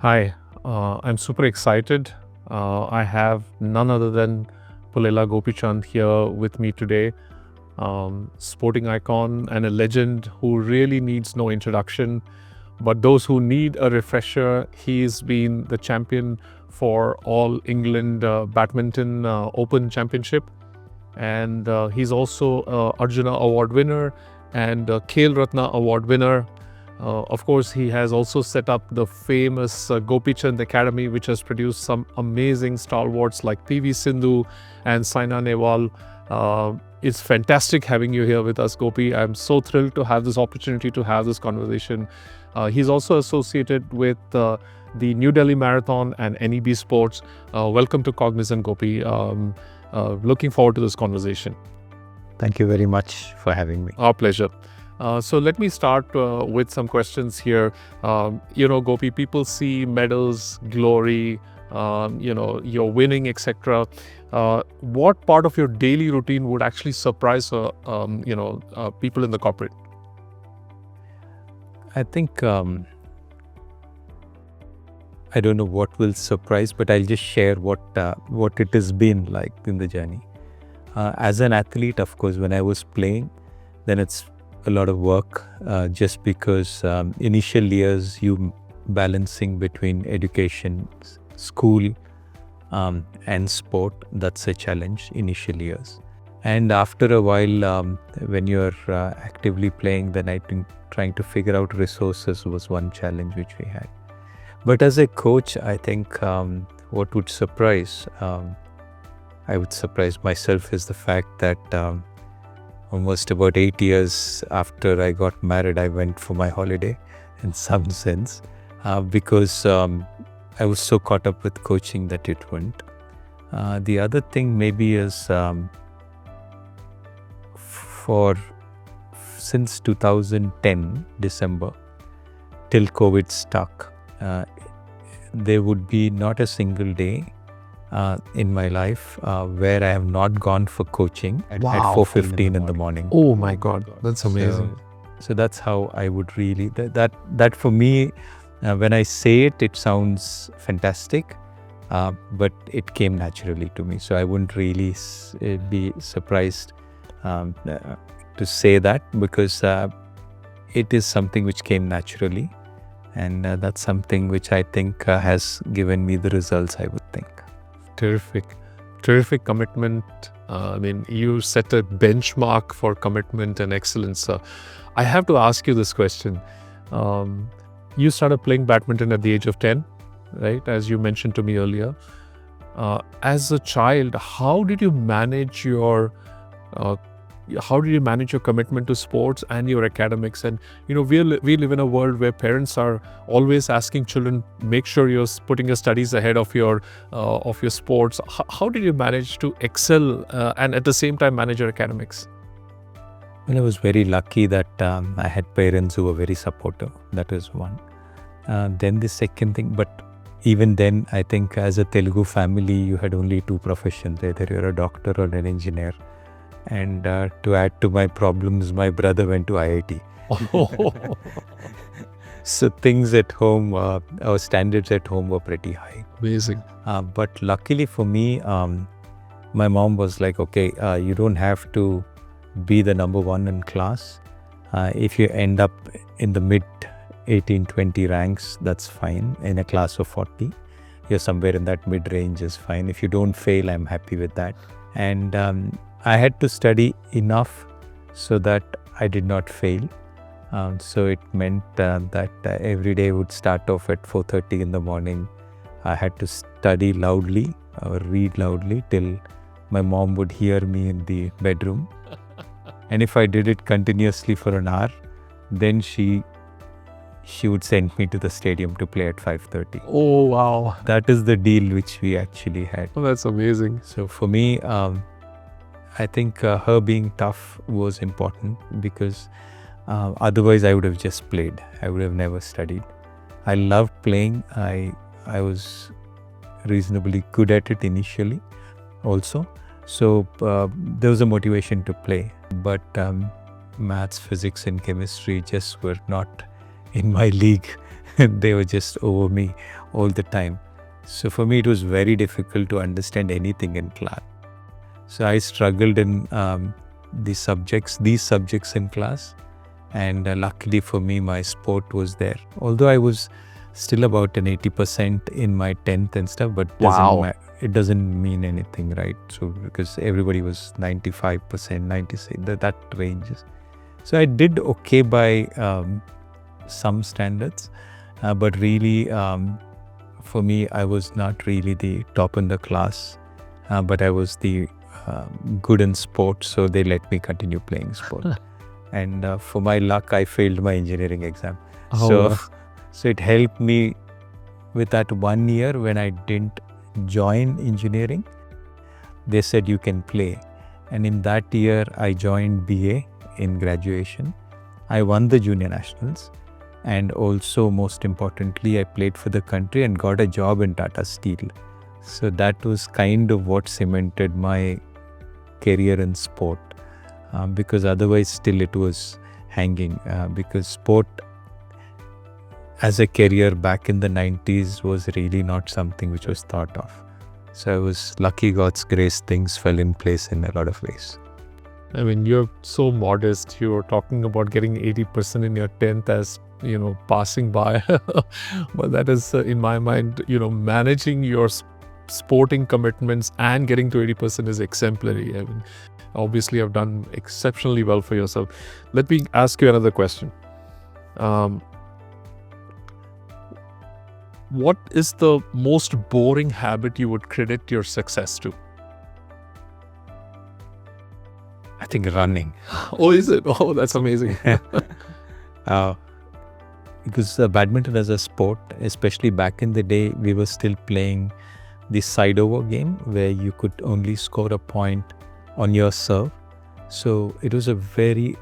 Hi, I'm super excited. I have none other than Pullela Gopichand here with me today, sporting icon and a legend who really needs no introduction. But those who need a refresher, he's been the champion for All England Badminton Open Championship, and he's also Arjuna Award winner and Khel Ratna Award winner. Of course, he has also set up the famous Gopichand Academy, which has produced some amazing stalwarts like PV Sindhu and Saina Nehwal. It's fantastic having you here with us, Gopi. I'm so thrilled to have this opportunity to have this conversation. He's also associated with the New Delhi Marathon and NEB Sports. Welcome to Cognizant, Gopi. Looking forward to this conversation. Thank you very much for having me. Our pleasure. So let me start with some questions here. Gopi, people see medals, glory, you're winning, etc. What part of your daily routine would actually surprise, people in the corporate? I think I don't know what will surprise, but I'll just share what it has been like in the journey. As an athlete, of course, when I was playing, then it's a lot of work just because initial years you balancing between education, school and sport, that's a challenge initial years. And after a while, when you're actively playing, then I think trying to figure out resources was one challenge which we had. But as a coach, I think what would surprise, I would surprise myself is the fact that almost about 8 years after I got married, I went for my holiday in some sense because I was so caught up with coaching that it went. The other thing maybe is since 2010 December till COVID stuck, there would be not a single day in my life where I have not gone for coaching at 4:15 in the morning. Oh my God, that's amazing. So that's how I would really, that for me, when I say it, it sounds fantastic, but it came naturally to me. So I wouldn't really be surprised to say that because it is something which came naturally. And that's something which I think has given me the results, I would think. Terrific commitment. You set a benchmark for commitment and excellence. I have to ask you this question. You started playing badminton at the age of 10, right? As you mentioned to me earlier. As a child, how did you manage your commitment to sports and your academics? And we live in a world where parents are always asking children, make sure you're putting your studies ahead of your sports. How did you manage to excel and at the same time manage your academics? Well, I was very lucky that I had parents who were very supportive. That is one. Then the second thing, but even then, I think as a Telugu family, you had only two professions, either you're a doctor or an engineer. And to add to my problems, my brother went to IIT. So things at home, our standards at home were pretty high. Amazing. But luckily for me, my mom was like, okay, you don't have to be the number one in class. If you end up in the mid 18-20 ranks, that's fine. In a class of 40, you're somewhere in that mid range is fine. If you don't fail, I'm happy with that. And I had to study enough so that I did not fail. So it meant that every day would start off at 4:30 in the morning. I had to study loudly or read loudly till my mom would hear me in the bedroom. And if I did it continuously for an hour, then she would send me to the stadium to play at 5:30. Oh, wow. That is the deal which we actually had. Oh, that's amazing. So for me, I think her being tough was important because otherwise I would have just played. I would have never studied. I loved playing. I was reasonably good at it initially also. So there was a motivation to play. But maths, physics and chemistry just were not in my league. They were just over me all the time. So for me, it was very difficult to understand anything in class. So I struggled in these subjects in class. And luckily for me, my sport was there. Although I was still about an 80% in my 10th and stuff, but it doesn't mean anything, right? So because everybody was 95%, 96, that ranges. So I did okay by some standards, but really for me, I was not really the top in the class, but I was the good in sports, so they let me continue playing sport. And for my luck, I failed my engineering exam. So it helped me with that 1 year when I didn't join engineering. They said you can play. And in that year, I joined BA in graduation. I won the junior nationals. And also, most importantly, I played for the country and got a job in Tata Steel. So that was kind of what cemented my career in sport. Because otherwise still it was hanging, because sport as a career back in the 90s was really not something which was thought of. So I was lucky, God's grace, things fell in place in a lot of ways. I mean, you're so modest. You're talking about getting 80% in your 10th as, passing by. But that is, in my mind, managing your sporting commitments and getting to 80% is exemplary. I mean, obviously, you've done exceptionally well for yourself. Let me ask you another question. What is the most boring habit you would credit your success to? I think running. Oh, is it? Oh, that's amazing. Because badminton as a sport, especially back in the day, we were still playing the side over game where you could only score a point on your serve. So it was a very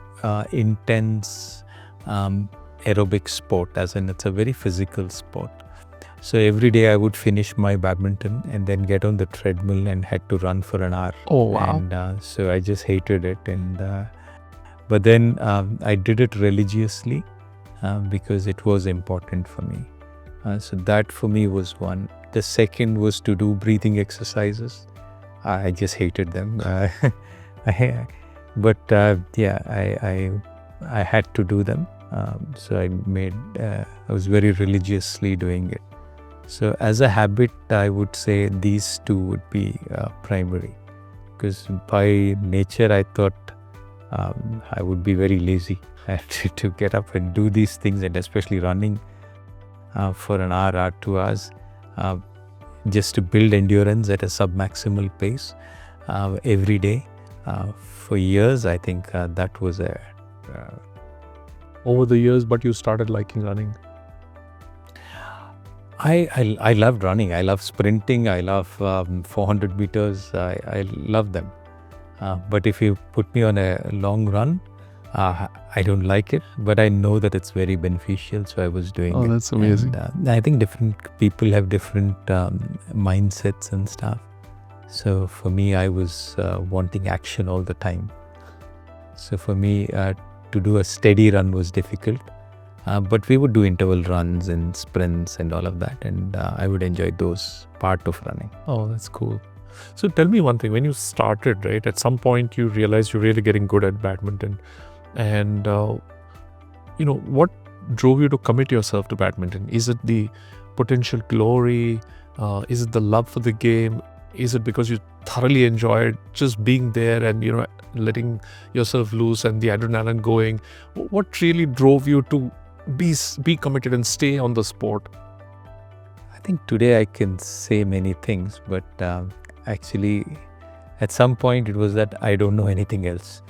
intense aerobic sport, as in it's a very physical sport. So every day I would finish my badminton and then get on the treadmill and had to run for an hour. Oh, wow. And so I just hated it. But then I did it religiously because it was important for me. So that for me was one. The second was to do breathing exercises. I just hated them. But I had to do them. So I was very religiously doing it. So as a habit, I would say these two would be primary. Because by nature, I thought I would be very lazy. I had to get up and do these things, and especially running for an hour or 2 hours, just to build endurance at a sub-maximal pace every day. For years, I think that was over the years, but you started liking running. I loved running. I love sprinting. I love 400 meters. I love them. But if you put me on a long run, I don't like it. But I know that it's very beneficial, so I was doing it. Oh, that's amazing. And, I think different people have different mindsets and stuff. So for me, I was wanting action all the time. So for me, to do a steady run was difficult. But we would do interval runs and sprints and all of that. And I would enjoy those part of running. Oh, that's cool. So tell me one thing. When you started, right, at some point you realized you're really getting good at badminton. And, what drove you to commit yourself to badminton? Is it the potential glory? Is it the love for the game? Is it because you thoroughly enjoyed just being there and, letting yourself loose and the adrenaline going? What really drove you to be committed and stay on the sport? I think today I can say many things, but actually at some point it was that I don't know anything else.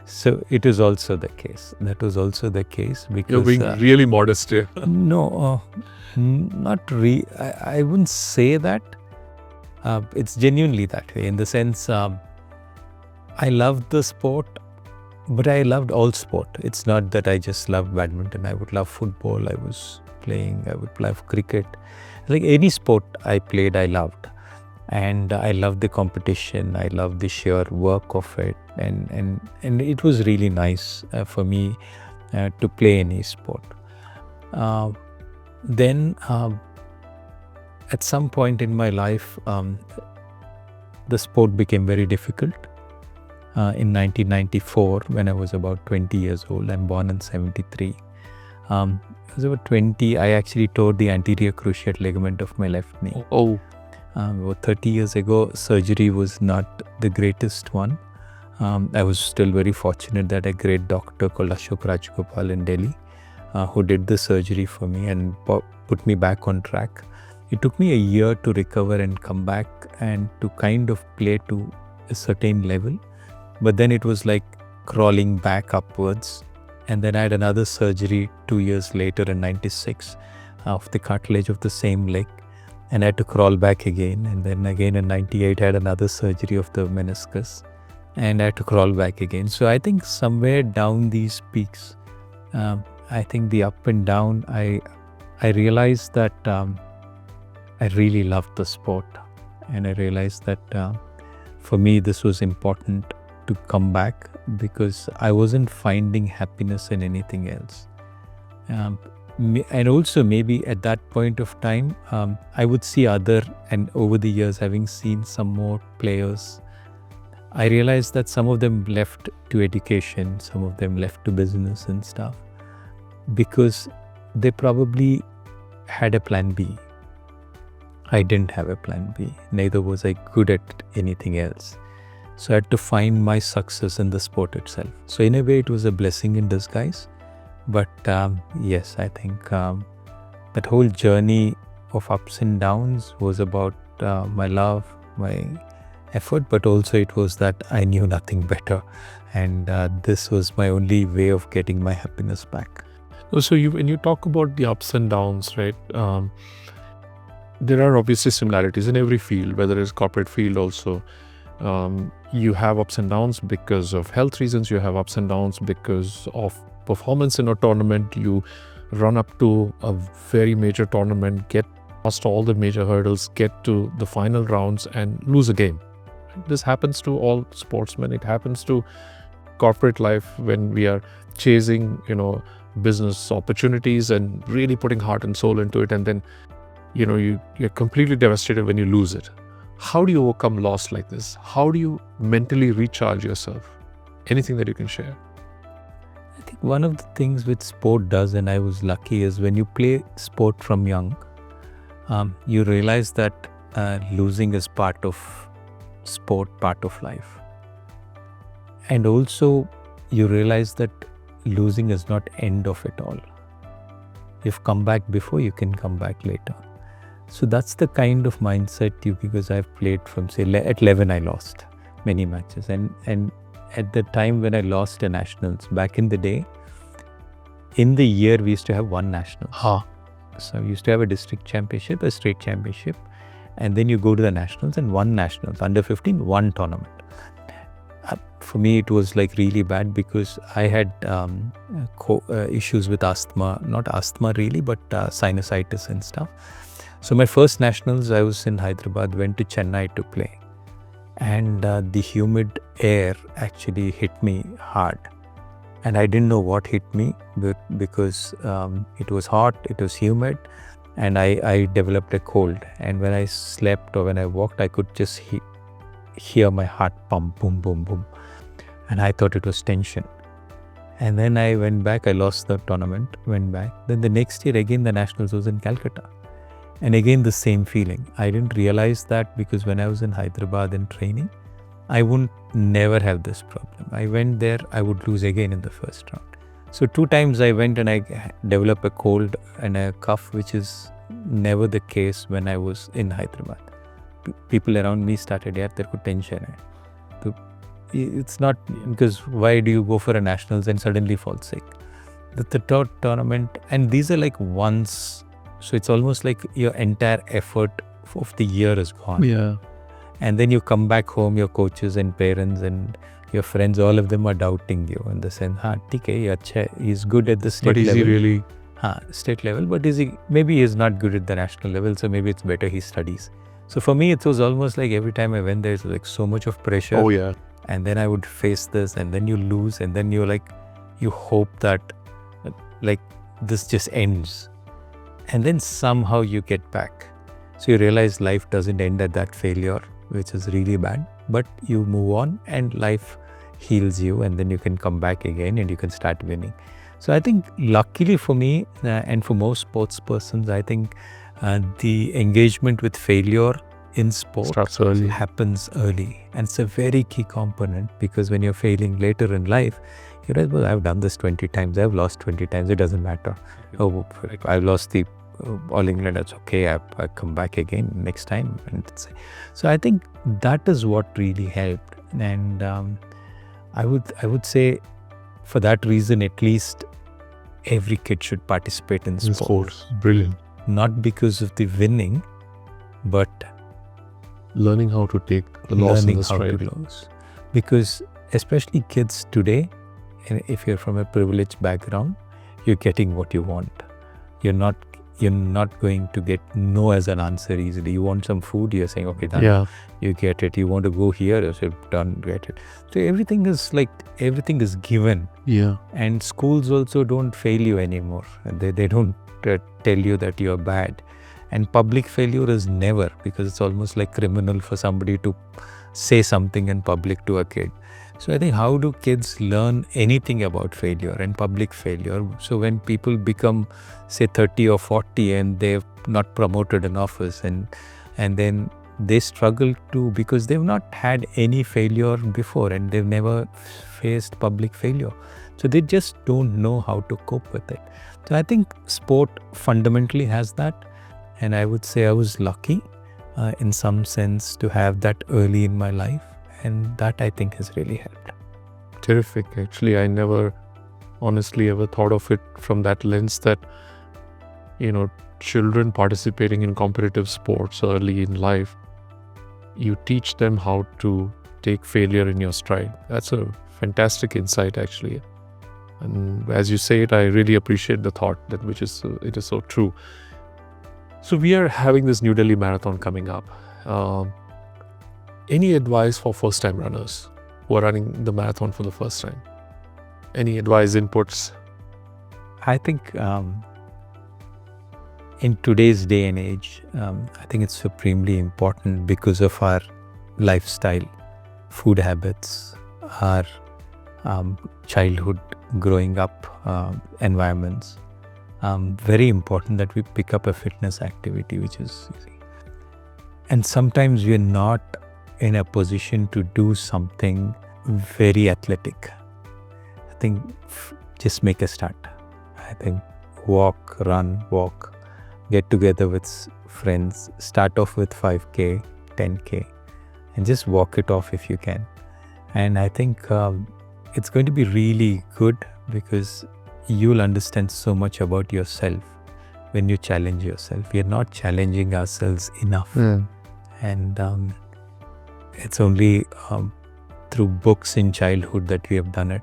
So it is also the case. That was also the case because... You're being really modest here. No, not really. I wouldn't say that. It's genuinely that way in the sense I loved the sport, but I loved all sport. It's not that I just loved badminton. I would love football. I was playing. I would love cricket. Like any sport I played, I loved. And I loved the competition. I loved the sheer work of it. And it was really nice for me to play any sport. Then at some point in my life, the sport became very difficult. In 1994, when I was about 20 years old, I'm born in 73. I was about 20, I actually tore the anterior cruciate ligament of my left knee. Oh. About 30 years ago, surgery was not the greatest one. I was still very fortunate that a great doctor called Ashok Rajgopal in Delhi, who did the surgery for me and put me back on track. It took me a year to recover and come back and to kind of play to a certain level. But then it was like crawling back upwards. And then I had another surgery 2 years later in 96 of the cartilage of the same leg. And I had to crawl back again. And then again in 98, I had another surgery of the meniscus. And I had to crawl back again. So I think somewhere down these peaks, I think the up and down, I realized that I really loved the sport. And I realized that for me, this was important to come back because I wasn't finding happiness in anything else. And also maybe at that point of time, I would see and over the years, having seen some more players, I realized that some of them left to education, some of them left to business and stuff, because they probably had a plan B. I didn't have a plan B, neither was I good at anything else. So I had to find my success in the sport itself. So in a way, it was a blessing in disguise. But yes, I think that whole journey of ups and downs was about my love, my effort, but also it was that I knew nothing better. And this was my only way of getting my happiness back. So when you talk about the ups and downs, right, there are obviously similarities in every field, whether it's corporate field also. You have ups and downs because of health reasons. You have ups and downs because of performance in a tournament. You run up to a very major tournament, get past all the major hurdles, get to the final rounds and lose a game. This happens to all sportsmen. It happens to corporate life when we are chasing, business opportunities and really putting heart and soul into it. And then, you're completely devastated when you lose it. How do you overcome loss like this? How do you mentally recharge yourself? Anything that you can share? I think one of the things which sport does, and I was lucky, is when you play sport from young, you realize that losing is part of sport, part of life. And also you realize that losing is not end of it all. You've come back before, you can come back later. So that's the kind of mindset because I've played from, say, at 11 I lost many matches. And at the time when I lost the nationals, back in the day, in the year we used to have one national. So we used to have a district championship, a state championship, and then you go to the nationals and one nationals, under 15, one tournament. For me, it was like really bad because I had issues with asthma, not asthma really, but sinusitis and stuff. So my first nationals, I was in Hyderabad, went to Chennai to play. And the humid air actually hit me hard. And I didn't know what hit me because it was hot, it was humid, and I developed a cold. And when I slept or when I walked, I could just hear my heart pump, boom, boom, boom. And I thought it was tension. And then I went back, I lost the tournament, went back. Then the next year again, the nationals was in Calcutta. And again, the same feeling. I didn't realize that because when I was in Hyderabad in training, I would never have this problem. I went there, I would lose again in the first round. So 2 times I went and I developed a cold and a cough, which is never the case when I was in Hyderabad. People around me started, there could tension hai. So it's not because why do you go for a nationals and suddenly fall sick? The third tournament, and these are like once. So it's almost like your entire effort of the year is gone. Yeah. And then you come back home, your coaches and parents and your friends, all of them are doubting you in the sense, he's good at the state level. But is he really? State level, but maybe he's not good at the national level, so maybe it's better he studies. So for me, it was almost like every time I went there, it was like so much of pressure. Oh yeah. And then I would face this and then you lose and then you hope that this just ends. And then somehow you get back. So you realize life doesn't end at that failure, which is really bad, but you move on and life heals you, and then you can come back again and you can start winning. So I think luckily for me and for most sports persons, I think the engagement with failure in sport Starts early. happens early. And it's a very key component, because when you're failing later in life, you realize, well, I've done this 20 times, I've lost 20 times, it doesn't matter. Oh, I've lost the All England, that's okay, I come back again next time. So I think that is what really helped. And I would say for that reason, at least every kid should participate in sports. Brilliant. Not because of the winning, but Learning how to take the loss in learning the how stride. to lose. Because especially kids today, and if you're from a privileged background, you're getting what you want. You're not going to get no as an answer easily. You want some food, you're saying, okay, done. Yeah. You get it. You want to go here, you say, done, get it. So everything is given. Yeah. And schools also don't fail you anymore. They don't tell you that you're bad. And public failure is never, because it's almost like criminal for somebody to say something in public to a kid. So I think, how do kids learn anything about failure and public failure? So when people become, say, 30 or 40 and they've not promoted in office, and then they struggle to, because they've not had any failure before and they've never faced public failure. So they just don't know how to cope with it. So I think sport fundamentally has that. And I would say I was lucky in some sense to have that early in my life. And that, I think, has really helped. Terrific. Actually, I never honestly ever thought of it from that lens, that, children participating in competitive sports early in life, you teach them how to take failure in your stride. That's a fantastic insight, actually. And as you say it, I really appreciate the thought, it is so true. So we are having this New Delhi Marathon coming up. Any advice for first-time runners who are running the marathon for the first time? Any advice, inputs? I think in today's day and age, I think it's supremely important because of our lifestyle, food habits, our childhood growing up environments. Very important that we pick up a fitness activity which is easy. And sometimes we're not in a position to do something very athletic. I think just make a start. I think walk, get together with friends, start off with 5K, 10K, and just walk it off if you can. And I think it's going to be really good, because you'll understand so much about yourself when you challenge yourself. We are not challenging ourselves enough. And it's only through books in childhood that we have done it.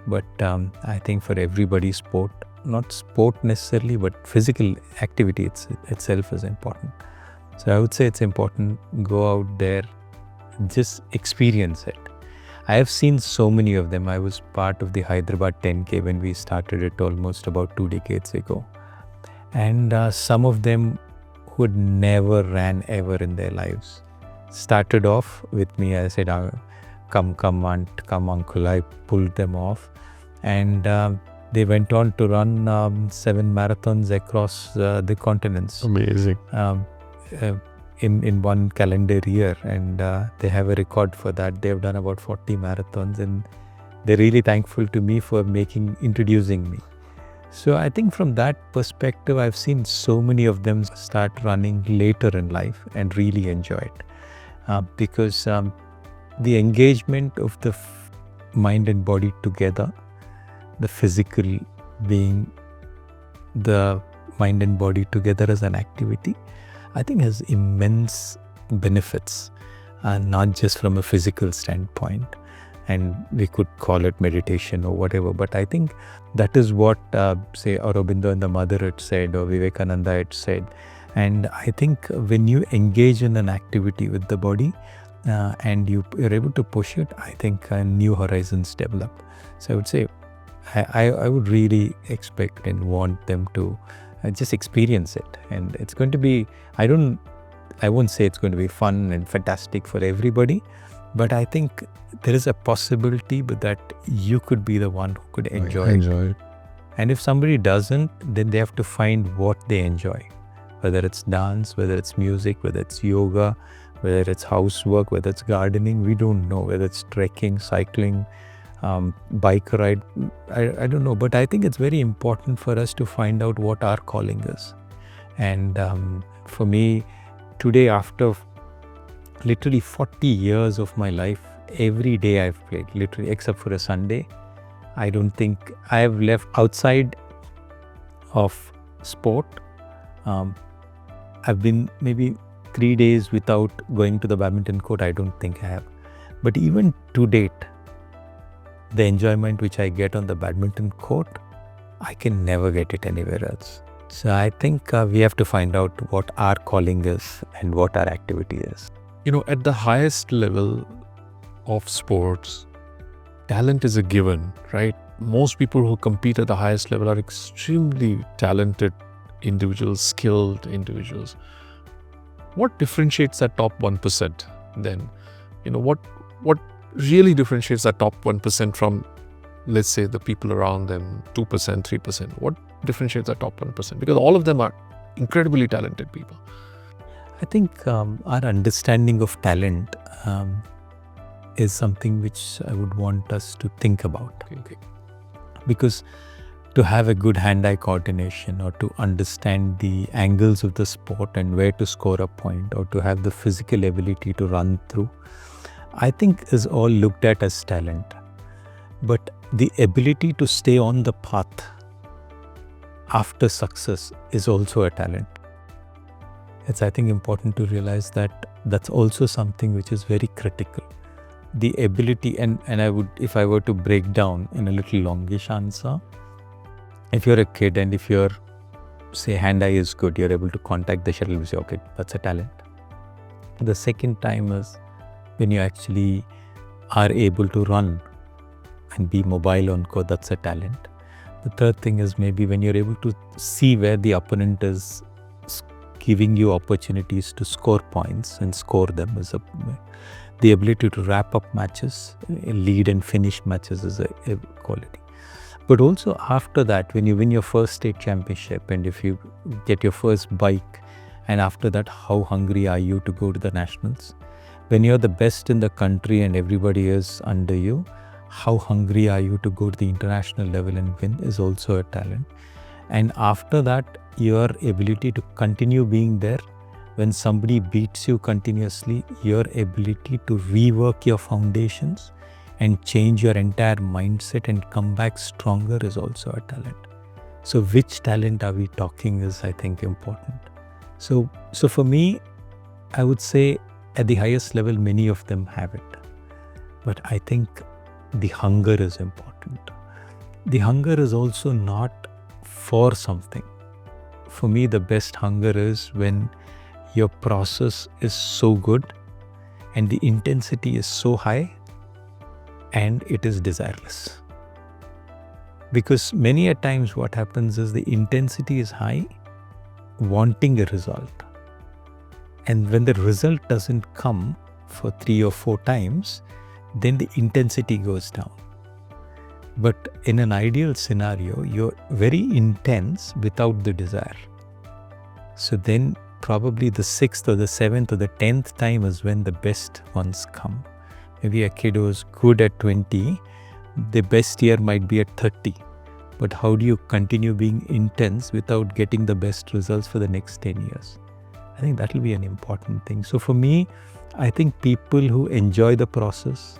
But I think for everybody, sport, not sport necessarily, but physical activity itself is important. So I would say it's important, go out there, just experience it. I have seen so many of them. I was part of the Hyderabad 10K when we started it almost about 2 decades ago. And some of them who had never ran ever in their lives started off with me. I said, come aunt, come uncle. I pulled them off. And they went on to run 7 marathons across the continents. Amazing. In one calendar year, and they have a record for that. They've done about 40 marathons, and they're really thankful to me for introducing me. So I think from that perspective, I've seen so many of them start running later in life and really enjoy it, because the engagement of the mind and body together, the physical being the mind and body together as an activity, I think has immense benefits, not just from a physical standpoint. And we could call it meditation or whatever, but I think that is what, say, Aurobindo and the Mother had said, or Vivekananda had said. And I think when you engage in an activity with the body and you're able to push it, I think new horizons develop. So I would say, I would really expect and want them to just experience it. And it's going to be, I won't say it's going to be fun and fantastic for everybody, but I think there is a possibility that you could be the one who could enjoy it. And if somebody doesn't, then they have to find what they enjoy, whether it's dance, whether it's music, whether it's yoga, whether it's housework, whether it's gardening, we don't know, whether it's trekking, cycling, bike ride, I don't know. But I think it's very important for us to find out what our calling is. And for me, today, after literally 40 years of my life, every day I've played, literally, except for a Sunday. I don't think I have left outside of sport. I've been maybe 3 days without going to the badminton court. I don't think I have. But even to date, the enjoyment which I get on the badminton court, I can never get it anywhere else. So I think we have to find out what our calling is and what our activity is. At the highest level of sports, talent is a given, right? Most people who compete at the highest level are extremely talented individuals, skilled individuals. What differentiates that top 1% then? What really differentiates that top 1% from, let's say, the people around them, 2%, 3%? What differentiates that top 1%? Because all of them are incredibly talented people. I think our understanding of talent is something which I would want us to think about. Okay. Because to have a good hand-eye coordination, or to understand the angles of the sport and where to score a point, or to have the physical ability to run through, I think is all looked at as talent. But the ability to stay on the path after success is also a talent. It's, I think, important to realize that that's also something which is very critical. The ability, and I would, if I were to break down in a little longish answer, if you're a kid and if your, say, hand-eye is good, you're able to contact the shuttle, you say, okay, that's a talent. The second time is when you actually are able to run and be mobile on court, that's a talent. The third thing is maybe when you're able to see where the opponent is giving you opportunities to score points and score them, is the ability to wrap up matches, lead and finish matches is a quality. But also after that, when you win your first state championship and if you get your first bike, and after that, how hungry are you to go to the nationals? When you're the best in the country and everybody is under you, how hungry are you to go to the international level and win is also a talent. And after that, your ability to continue being there when somebody beats you continuously, your ability to rework your foundations and change your entire mindset and come back stronger is also a talent. So which talent are we talking is, I think, important. So for me, I would say at the highest level, many of them have it. But I think the hunger is important. The hunger is also not for something. For me, the best hunger is when your process is so good and the intensity is so high and it is desireless. Because many a times what happens is the intensity is high, wanting a result. And when the result doesn't come for 3 or 4 times, then the intensity goes down. But in an ideal scenario, you're very intense without the desire. So then probably the 6th or the 7th or the 10th time is when the best ones come. Maybe a kid who's good at 20, the best year might be at 30. But how do you continue being intense without getting the best results for the next 10 years? I think that will be an important thing. So for me, I think people who enjoy the process,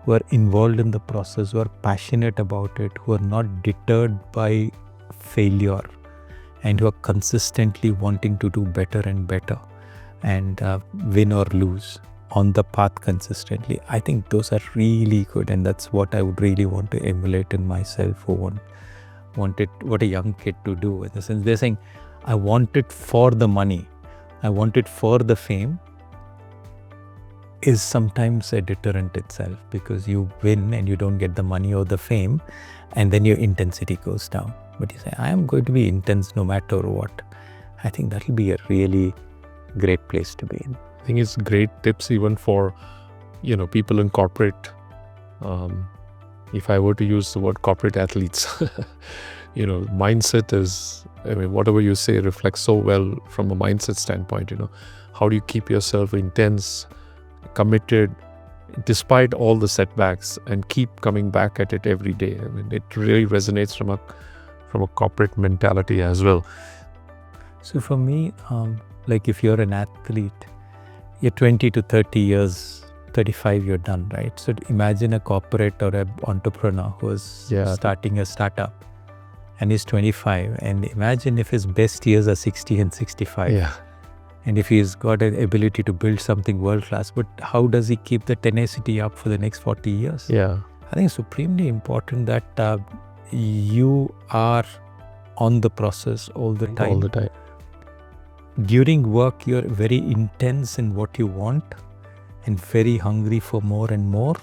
who are involved in the process, who are passionate about it, who are not deterred by failure, and who are consistently wanting to do better and better and win or lose on the path consistently. I think those are really good, and that's what I would really want to emulate in myself, who wanted what a young kid to do. In the sense, they're saying, I want it for the money, I want it for the fame. is sometimes a deterrent itself, because you win and you don't get the money or the fame, and then your intensity goes down. But you say, I am going to be intense no matter what. I think that will be a really great place to be in. I think it's great tips even for, people in corporate. If I were to use the word corporate athletes, mindset is, whatever you say reflects so well from a mindset standpoint. How do you keep yourself intense, committed, despite all the setbacks, and keep coming back at it every day? It really resonates from a corporate mentality as well. So for me, like if you're an athlete, you're 20 to 30 years, 35, you're done, right? So imagine a corporate or an entrepreneur who's starting a startup and he's 25, and imagine if his best years are 60 and 65. Yeah. And if he's got an ability to build something world-class, but how does he keep the tenacity up for the next 40 years? Yeah. I think it's supremely important that you are on the process all the time. All the time. During work, you're very intense in what you want and very hungry for more and more.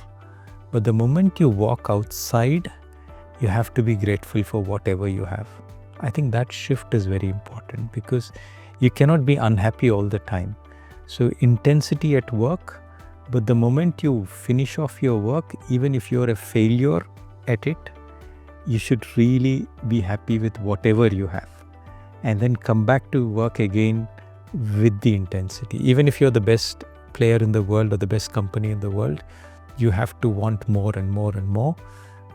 But the moment you walk outside, you have to be grateful for whatever you have. I think that shift is very important, because you cannot be unhappy all the time. So intensity at work, but the moment you finish off your work, even if you're a failure at it, you should really be happy with whatever you have. And then come back to work again with the intensity. Even if you're the best player in the world or the best company in the world, you have to want more and more and more.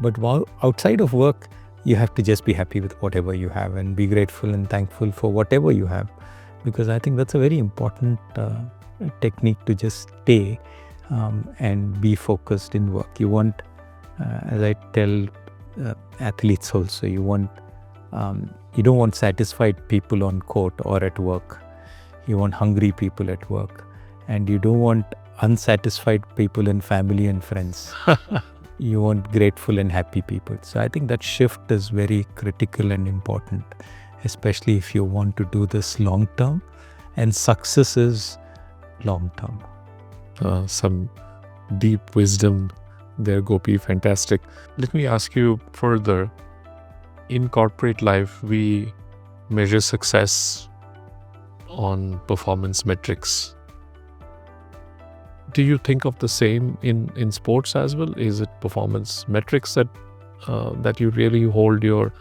But while outside of work, you have to just be happy with whatever you have and be grateful and thankful for whatever you have. Because I think that's a very important technique to just stay and be focused in work. You want, as I tell athletes also, you don't want satisfied people on court or at work. You want hungry people at work, and you don't want unsatisfied people in family and friends. You want grateful and happy people. So I think that shift is very critical and important, especially if you want to do this long term, and success is long term. Some deep wisdom there, Gopi. Fantastic. Let me ask you further. In corporate life, we measure success on performance metrics. Do you think of the same in sports as well? Is it performance metrics that you really hold your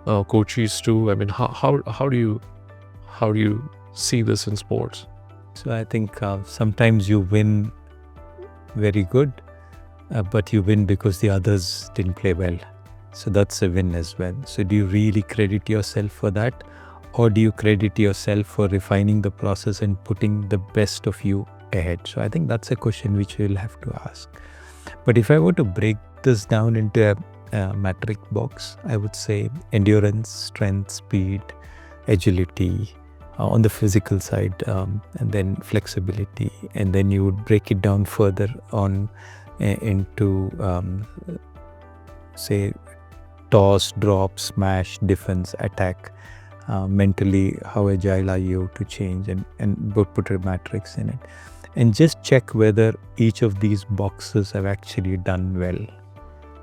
coaches to? How do you see this in sports? So I think sometimes you win very good, but you win because the others didn't play well. So that's a win as well. So do you really credit yourself for that? Or do you credit yourself for refining the process and putting the best of you ahead? So I think that's a question which we'll have to ask. But if I were to break this down into a metric box, I would say endurance, strength, speed, agility on the physical side, and then flexibility. And then you would break it down further on into, say, toss, drop, smash, defense, attack. Mentally, how agile are you to change, and put a matrix in it. And just check whether each of these boxes have actually done well.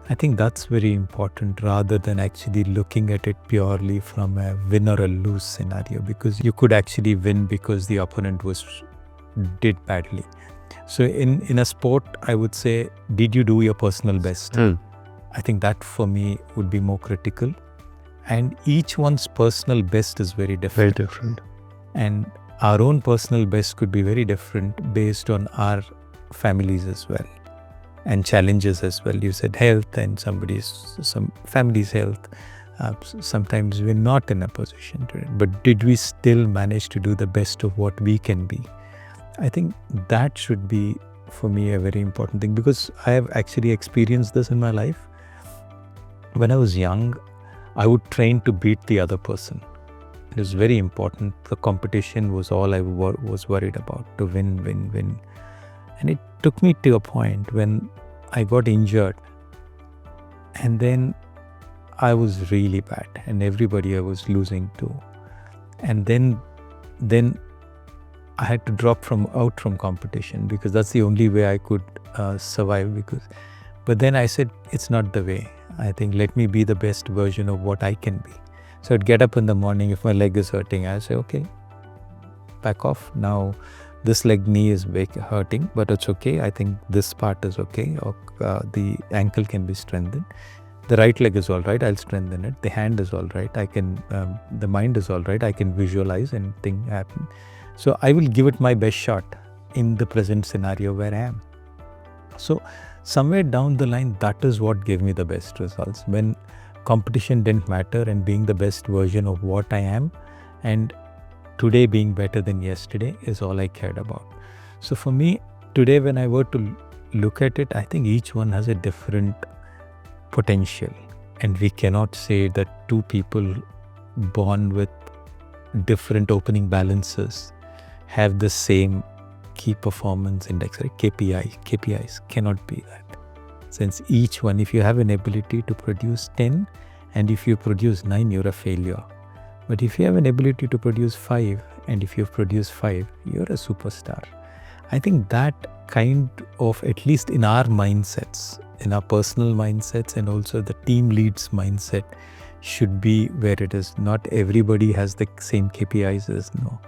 I think that's very important, rather than actually looking at it purely from a win or a lose scenario, because you could actually win because the opponent did badly. So in a sport, I would say, did you do your personal best? I think that for me would be more critical. And each one's personal best is very different. Very different. And our own personal best could be very different based on our families as well, and challenges as well. You said health, and some family's health. Sometimes we're not in a position to it, but did we still manage to do the best of what we can be? I think that should be, for me, a very important thing, because I have actually experienced this in my life. When I was young, I would train to beat the other person. It was very important. The competition was all I was worried about, to win. And it took me to a point when I got injured, and then I was really bad, and everybody I was losing to. And then I had to drop out from competition because that's the only way I could survive. But then I said, it's not the way. I think let me be the best version of what I can be. So I'd get up in the morning, if my leg is hurting, I say, okay, back off. Now this knee is hurting, but it's okay. I think this part is okay. Or the ankle can be strengthened. The right leg is all right. I'll strengthen it. The hand is all right. The mind is all right. I can visualize and think happen. So I will give it my best shot in the present scenario where I am. So somewhere down the line, that is what gave me the best results. When competition didn't matter and being the best version of what I am, and today being better than yesterday is all I cared about. So for me, today when I were to look at it, I think each one has a different potential. And we cannot say that two people born with different opening balances have the same key performance index, right? KPIs cannot be that. Since each one, if you have an ability to produce 10 and if you produce 9, you're a failure. But if you have an ability to produce 5 and if you produce 5, you're a superstar. I think that kind of, at least in our mindsets, in our personal mindsets and also the team lead's mindset should be where it is. Not everybody has the same KPIs as no.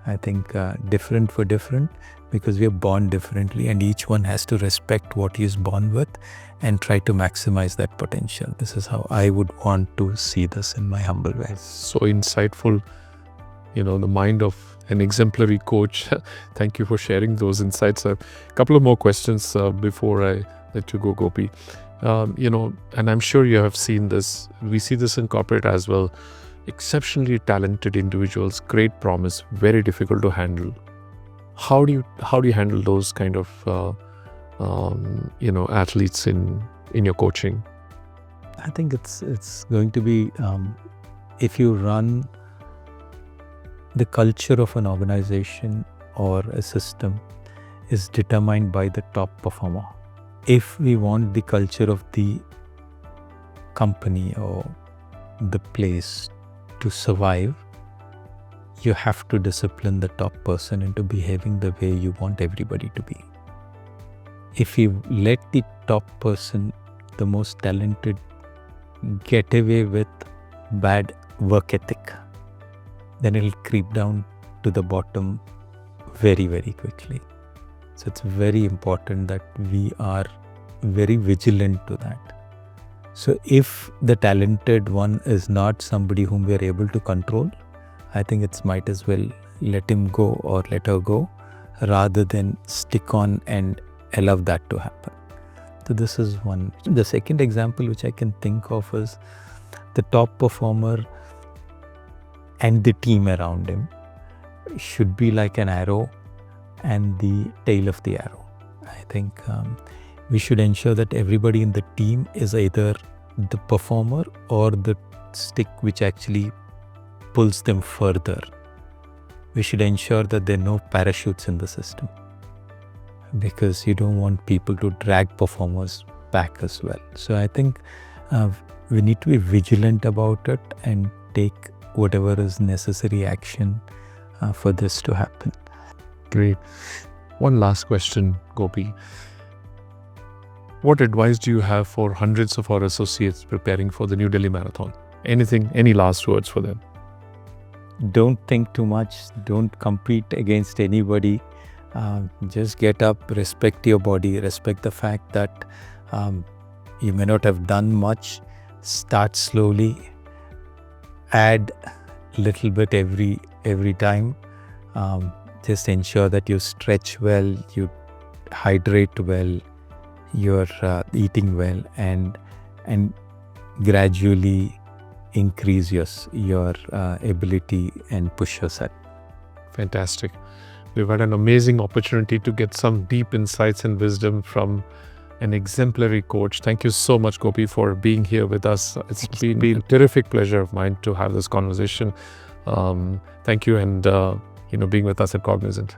I think different for different, because we are born differently and each one has to respect what he is born with and try to maximize that potential. This is how I would want to see this in my humble way. So insightful, the mind of an exemplary coach. Thank you for sharing those insights. A couple of more questions before I let you go, Gopi. And I'm sure you have seen this. We see this in corporate as well. Exceptionally talented individuals, great promise, very difficult to handle. How do you handle those kind of athletes in your coaching? I think it's going to be if you run the culture of an organization or a system is determined by the top performer. If we want the culture of the company or the place to survive, you have to discipline the top person into behaving the way you want everybody to be. If you let the top person, the most talented, get away with bad work ethic, then it'll creep down to the bottom very, very quickly. So it's very important that we are very vigilant to that. So if the talented one is not somebody whom we are able to control, I think it's might as well let him go or let her go rather than stick on and allow that to happen. So this is one. The second example which I can think of is the top performer and the team around him should be like an arrow and the tail of the arrow. I think we should ensure that everybody in the team is either the performer or the stick which actually pulls them further. We should ensure that there are no parachutes in the system, because you don't want people to drag performers back as well. So I think we need to be vigilant about it and take whatever is necessary action for this to happen. Great. One last question, Gopi. What advice do you have for hundreds of our associates preparing for the New Delhi Marathon? Any last words for them? Don't think too much. Don't compete against anybody. Just get up, respect your body, respect the fact that you may not have done much. Start slowly. Add little bit every time. Just ensure that you stretch well, you hydrate well, you're eating well, and gradually increase your ability and push yourself. Fantastic. We've had an amazing opportunity to get some deep insights and wisdom from an exemplary coach. Thank you so much, Gopi, for being here with us. It's been a terrific pleasure of mine to have this conversation. Thank you and being with us at Cognizant.